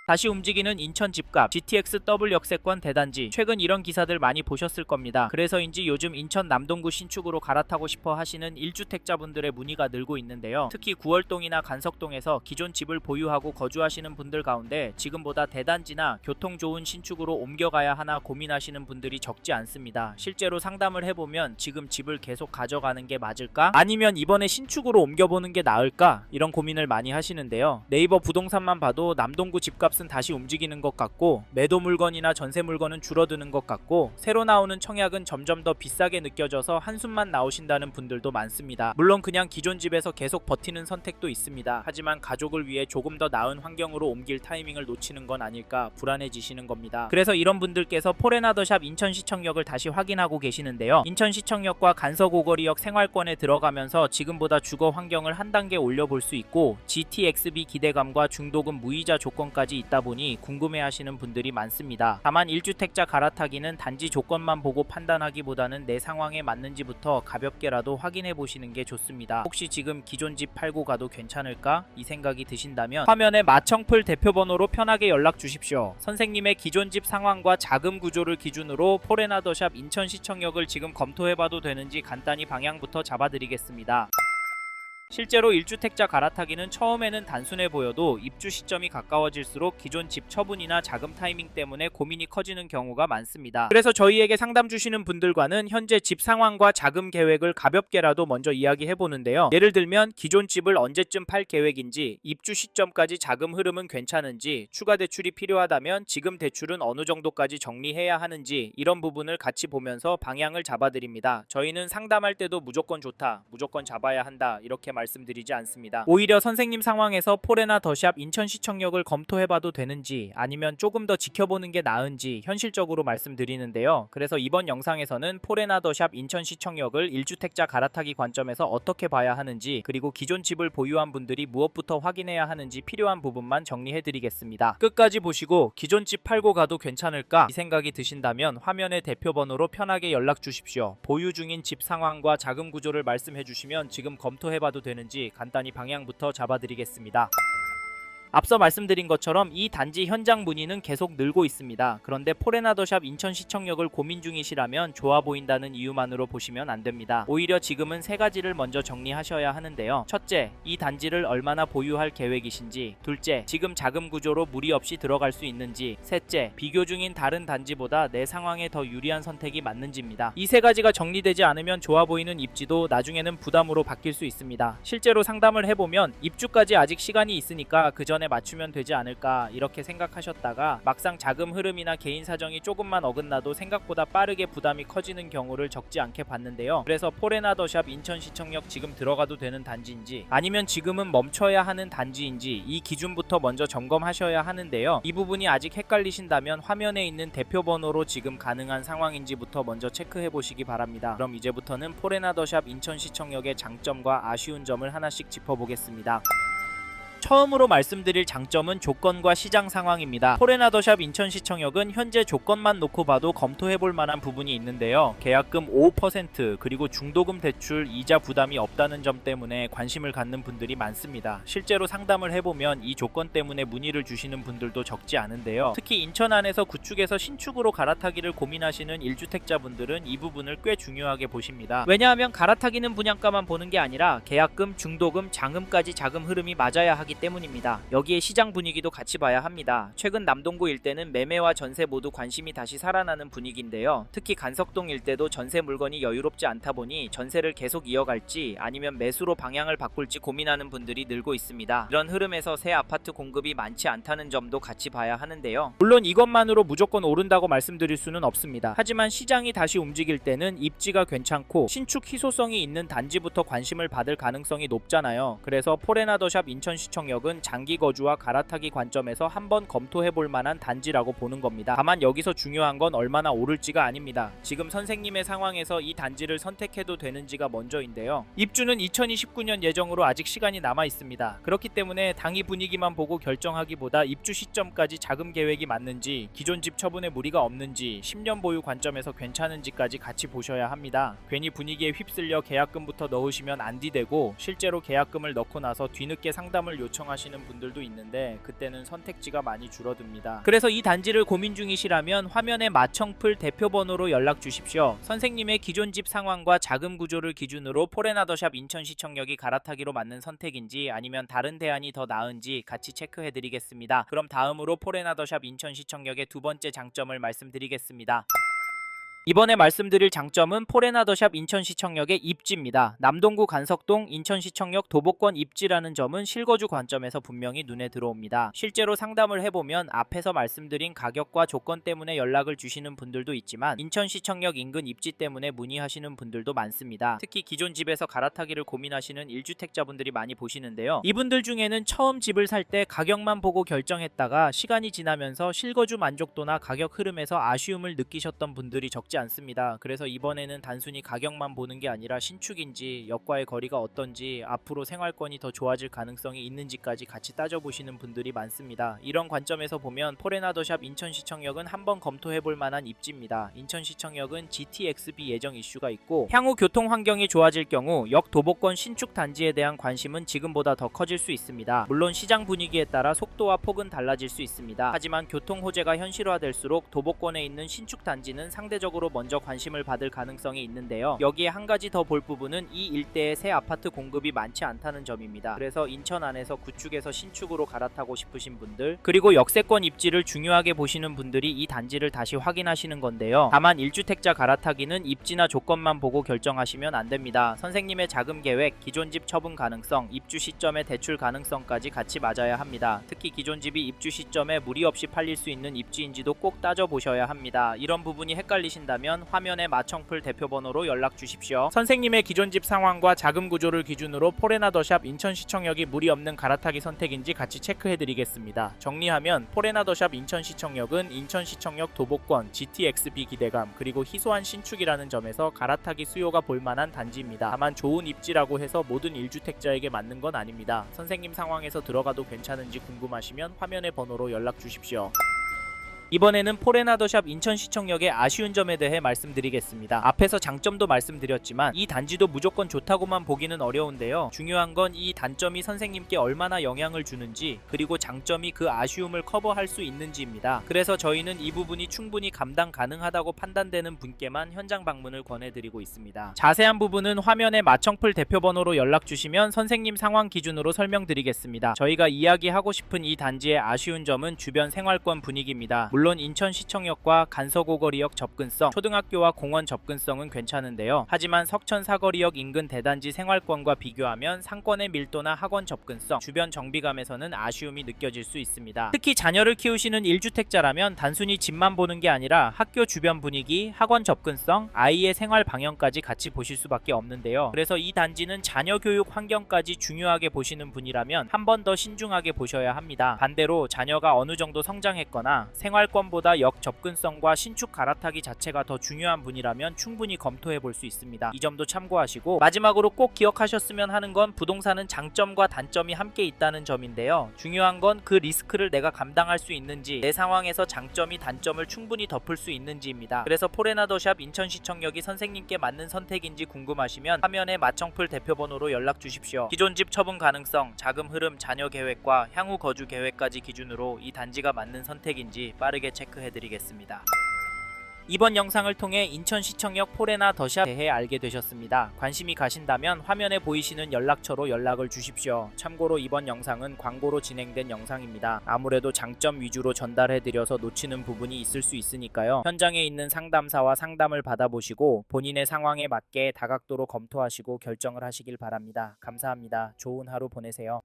다시 움직이는 인천 집값, GTX 더블 역세권 대단지. 최근 이런 기사들 많이 보셨을 겁니다. 그래서인지 요즘 인천 남동구 신축으로 갈아타고 싶어 하시는 1주택자분들의 문의가 늘고 있는데요. 특히 구월동이나 간석동에서 기존 집을 보유하고 거주하시는 분들 가운데 지금보다 대단지나 교통 좋은 신축으로 옮겨가야 하나 고민하시는 분들이 적지 않습니다. 실제로 상담을 해보면 지금 집을 계속 가져가는 게 맞을까? 아니면 이번에 신축으로 옮겨보는 게 나을까? 이런 고민을 많이 하시는데요. 네이버 부동산만 봐도 남동구 집값 은 다시 움직이는 것 같고, 매도 물건이나 전세 물건은 줄어드는 것 같고, 새로 나오는 청약은 점점 더 비싸게 느껴져서 한숨만 나오신다는 분들도 많습니다. 물론 그냥 기존 집에서 계속 버티는 선택도 있습니다. 하지만 가족을 위해 조금 더 나은 환경으로 옮길 타이밍을 놓치는 건 아닐까 불안해지시는 겁니다. 그래서 이런 분들께서 포레나더샵 인천시청역을 다시 확인하고 계시는데요. 인천시청역과 간석오거리역 생활권에 들어가면서 지금보다 주거 환경을 한 단계 올려볼 수 있고, GTXB 기대감과 중도금 무이자 조건까지 있다 보니 궁금해하시는 분들이 많습니다. 다만 1주택자 갈아타기는 단지 조건만 보고 판단하기보다는 내 상황에 맞는지부터 가볍게라도 확인해 보시는 게 좋습니다. 혹시 지금 기존 집 팔고 가도 괜찮을까? 이 생각이 드신다면 화면에 마청풀 대표번호로 편하게 연락 주십시오. 선생님의 기존 집 상황과 자금 구조를 기준으로 포레나더샵 인천시청역을 지금 검토해봐도 되는지 간단히 방향부터 잡아드리겠습니다. 실제로 1주택자 갈아타기는 처음에는 단순해 보여도 입주 시점이 가까워질수록 기존 집 처분이나 자금 타이밍 때문에 고민이 커지는 경우가 많습니다. 그래서 저희에게 상담 주시는 분들과는 현재 집 상황과 자금 계획을 가볍게라도 먼저 이야기해 보는데요. 예를 들면 기존 집을 언제쯤 팔 계획인지, 입주 시점까지 자금 흐름은 괜찮은지, 추가 대출이 필요하다면 지금 대출은 어느 정도까지 정리해야 하는지, 이런 부분을 같이 보면서 방향을 잡아드립니다. 저희는 상담할 때도 무조건 좋다, 무조건 잡아야 한다 이렇게 말씀드리지 않습니다. 오히려 선생님 상황에서 포레나더샵 인천시청역을 검토해봐도 되는지, 아니면 조금 더 지켜보는 게 나은지 현실적으로 말씀드리는데요. 그래서 이번 영상에서는 포레나더샵 인천시청역을 1주택자 갈아타기 관점에서 어떻게 봐야 하는지, 그리고 기존 집을 보유한 분들이 무엇부터 확인해야 하는지 필요한 부분만 정리해드리겠습니다. 끝까지 보시고 기존 집 팔고 가도 괜찮을까? 이 생각이 드신다면 화면의 대표번호로 편하게 연락 주십시오. 보유 중인 집 상황과 자금 구조를 말씀해 주시면 지금 검토해봐도 되는지 간단히 방향부터 잡아드리겠습니다. 앞서 말씀드린 것처럼 이 단지 현장 문의는 계속 늘고 있습니다. 그런데 포레나더샵 인천시청역을 고민 중이시라면 좋아 보인다는 이유만으로 보시면 안됩니다. 오히려 지금은 세 가지를 먼저 정리하셔야 하는데요. 첫째, 이 단지를 얼마나 보유할 계획이신지. 둘째, 지금 자금 구조로 무리 없이 들어갈 수 있는지. 셋째, 비교 중인 다른 단지보다 내 상황에 더 유리한 선택이 맞는지입니다. 이 세 가지가 정리되지 않으면 좋아 보이는 입지도 나중에는 부담으로 바뀔 수 있습니다. 실제로 상담을 해보면 입주까지 아직 시간이 있으니까 그 전에 맞추면 되지 않을까 이렇게 생각하셨다가 막상 자금 흐름이나 개인 사정이 조금만 어긋나도 생각보다 빠르게 부담이 커지는 경우를 적지 않게 봤는데요. 그래서 포레나더샵 인천시청역 지금 들어가도 되는 단지인지, 아니면 지금은 멈춰야 하는 단지인지 이 기준부터 먼저 점검하셔야 하는데요. 이 부분이 아직 헷갈리신다면 화면에 있는 대표번호로 지금 가능한 상황인지부터 먼저 체크해 보시기 바랍니다. 그럼 이제부터는 포레나더샵 인천시청역의 장점과 아쉬운 점을 하나씩 짚어보겠습니다. 처음으로 말씀드릴 장점은 조건과 시장 상황입니다. 포레나더샵 인천시청역은 현재 조건만 놓고 봐도 검토해볼 만한 부분이 있는데요. 계약금 5% 그리고 중도금 대출 이자 부담이 없다는 점 때문에 관심을 갖는 분들이 많습니다. 실제로 상담을 해보면 이 조건 때문에 문의를 주시는 분들도 적지 않은데요. 특히 인천 안에서 구축에서 신축으로 갈아타기를 고민하시는 1주택자분들은 이 부분을 꽤 중요하게 보십니다. 왜냐하면 갈아타기는 분양가만 보는 게 아니라 계약금, 중도금, 잔금까지 자금 흐름이 맞아야 하기 때문입니다. 여기에 시장 분위기도 같이 봐야 합니다. 최근 남동구 일대는 매매와 전세 모두 관심이 다시 살아나는 분위기인데요. 특히 간석동 일대도 전세 물건이 여유롭지 않다 보니 전세를 계속 이어갈지 아니면 매수로 방향을 바꿀지 고민하는 분들이 늘고 있습니다. 이런 흐름에서 새 아파트 공급이 많지 않다는 점도 같이 봐야 하는데요. 물론 이것만으로 무조건 오른다고 말씀드릴 수는 없습니다. 하지만 시장이 다시 움직일 때는 입지가 괜찮고 신축 희소성이 있는 단지부터 관심을 받을 가능성이 높잖아요. 그래서 포레나더샵 인천시청역은 장기 거주와 갈아타기 관점에서 한번 검토해볼 만한 단지라고 보는 겁니다. 다만 여기서 중요한 건 얼마나 오를지가 아닙니다. 지금 선생님의 상황에서 이 단지를 선택해도 되는지가 먼저인데요. 입주는 2029년 예정으로 아직 시간이 남아 있습니다. 그렇기 때문에 당이 분위기만 보고 결정하기보다 입주 시점까지 자금 계획이 맞는지, 기존 집 처분에 무리가 없는지, 10년 보유 관점에서 괜찮은지까지 같이 보셔야 합니다. 괜히 분위기에 휩쓸려 계약금부터 넣으시면 안디되고 실제로 계약금을 넣고 나서 뒤늦게 상담을 요청하시는 분들도 있는데 그때는 선택지가 많이 줄어듭니다. 그래서 이 단지를 고민 중이시라면 화면에 마청풀 대표번호로 연락 주십시오. 선생님의 기존 집 상황과 자금 구조를 기준으로 포레나더샵 인천시청역이 갈아타기로 맞는 선택인지 아니면 다른 대안이 더 나은지 같이 체크해 드리겠습니다. 그럼 다음으로 포레나더샵 인천시청역의 두 번째 장점을 말씀드리겠습니다. 이번에 말씀드릴 장점은 포레나더샵 인천시청역의 입지입니다. 남동구 간석동 인천시청역 도보권 입지라는 점은 실거주 관점에서 분명히 눈에 들어옵니다. 실제로 상담을 해보면 앞에서 말씀드린 가격과 조건 때문에 연락을 주시는 분들도 있지만 인천시청역 인근 입지 때문에 문의하시는 분들도 많습니다. 특히 기존 집에서 갈아타기를 고민하시는 1주택자분들이 많이 보시는데요. 이분들 중에는 처음 집을 살 때 가격만 보고 결정했다가 시간이 지나면서 실거주 만족도나 가격 흐름에서 아쉬움을 느끼셨던 분들이 적지 않습니다. 그래서 이번에는 단순히 가격만 보는 게 아니라 신축인지 역과의 거리가 어떤지 앞으로 생활권이 더 좋아질 가능성이 있는지까지 같이 따져보시는 분들이 많습니다. 이런 관점에서 보면 포레나더샵 인천시청역은 한번 검토해볼 만한 입지입니다. 인천시청역은 GTXB 예정 이슈가 있고 향후 교통 환경이 좋아질 경우 역 도보권 신축 단지에 대한 관심은 지금보다 더 커질 수 있습니다. 물론 시장 분위기에 따라 속도와 폭은 달라질 수 있습니다. 하지만 교통 호재가 현실화될수록 도보권에 있는 신축 단지는 상대적으로 먼저 관심을 받을 가능성이 있는데요. 여기에 한 가지 더 볼 부분은 이 일대에 새 아파트 공급이 많지 않다는 점입니다. 그래서 인천 안에서 구축에서 신축으로 갈아타고 싶으신 분들 그리고 역세권 입지를 중요하게 보시는 분들이 이 단지를 다시 확인하시는 건데요. 다만 1주택자 갈아타기는 입지나 조건만 보고 결정하시면 안됩니다. 선생님의 자금 계획, 기존 집 처분 가능성, 입주 시점의 대출 가능성까지 같이 맞아야 합니다. 특히 기존 집이 입주 시점에 무리 없이 팔릴 수 있는 입지인지도 꼭 따져보셔야 합니다. 이런 부분이 헷갈리신다면 화면에 마청풀 대표번호로 연락 주십시오. 선생님의 기존 집 상황과 자금 구조를 기준으로 포레나더샵 인천시청역이 무리 없는 갈아타기 선택인지 같이 체크해 드리겠습니다. 정리하면 포레나더샵 인천시청역은 인천시청역 도보권, GTXB 기대감, 그리고 희소한 신축이라는 점에서 갈아타기 수요가 볼만한 단지입니다. 다만 좋은 입지라고 해서 모든 1주택자에게 맞는 건 아닙니다. 선생님 상황에서 들어가도 괜찮은지 궁금하시면 화면의 번호로 연락 주십시오. 이번에는 포레나더샵 인천시청역의 아쉬운 점에 대해 말씀드리겠습니다. 앞에서 장점도 말씀드렸지만 이 단지도 무조건 좋다고만 보기는 어려운데요. 중요한 건 이 단점이 선생님께 얼마나 영향을 주는지 그리고 장점이 그 아쉬움을 커버할 수 있는지입니다. 그래서 저희는 이 부분이 충분히 감당 가능하다고 판단되는 분께만 현장 방문을 권해드리고 있습니다. 자세한 부분은 화면에 마청풀 대표번호로 연락 주시면 선생님 상황 기준으로 설명드리겠습니다. 저희가 이야기하고 싶은 이 단지의 아쉬운 점은 주변 생활권 분위기입니다. 물론 인천시청역과 간서고거리역 접근성, 초등학교와 공원 접근성은 괜찮은데요. 하지만 석천 사거리역 인근 대단지 생활권과 비교하면 상권의 밀도나 학원 접근성, 주변 정비감에서는 아쉬움이 느껴질 수 있습니다. 특히 자녀를 키우시는 1주택자라면 단순히 집만 보는 게 아니라 학교 주변 분위기, 학원 접근성, 아이의 생활 방향까지 같이 보실 수밖에 없는데요. 그래서 이 단지는 자녀 교육 환경까지 중요하게 보시는 분이라면 한 번 더 신중하게 보셔야 합니다. 반대로 자녀가 어느 정도 성장했거나 생활권보다 역 접근성과 신축 갈아타기 자체가 더 중요한 분이라면 충분히 검토해 볼 수 있습니다. 이 점도 참고하시고 마지막으로 꼭 기억하셨으면 하는 건 부동산은 장점과 단점이 함께 있다는 점인데요. 중요한 건 그 리스크를 내가 감당할 수 있는지 내 상황에서 장점이 단점을 충분히 덮을 수 있는지입니다. 그래서 포레나더샵 인천시청역이 선생님께 맞는 선택인지 궁금하시면 화면에 마청풀 대표번호로 연락 주십시오. 기존 집 처분 가능성, 자금 흐름, 자녀 계획과 향후 거주 계획까지 기준으로 이 단지가 맞는 선택인지 빠르게 체크해드리겠습니다. 이번 영상을 통해 인천시청역 포레나더샵에 대해 알게 되셨습니다. 관심이 가신다면 화면에 보이시는 연락처로 연락을 주십시오. 참고로 이번 영상은 광고로 진행된 영상입니다. 아무래도 장점 위주로 전달해드려서 놓치는 부분이 있을 수 있으니까요. 현장에 있는 상담사와 상담을 받아보시고 본인의 상황에 맞게 다각도로 검토하시고 결정을 하시길 바랍니다. 감사합니다. 좋은 하루 보내세요.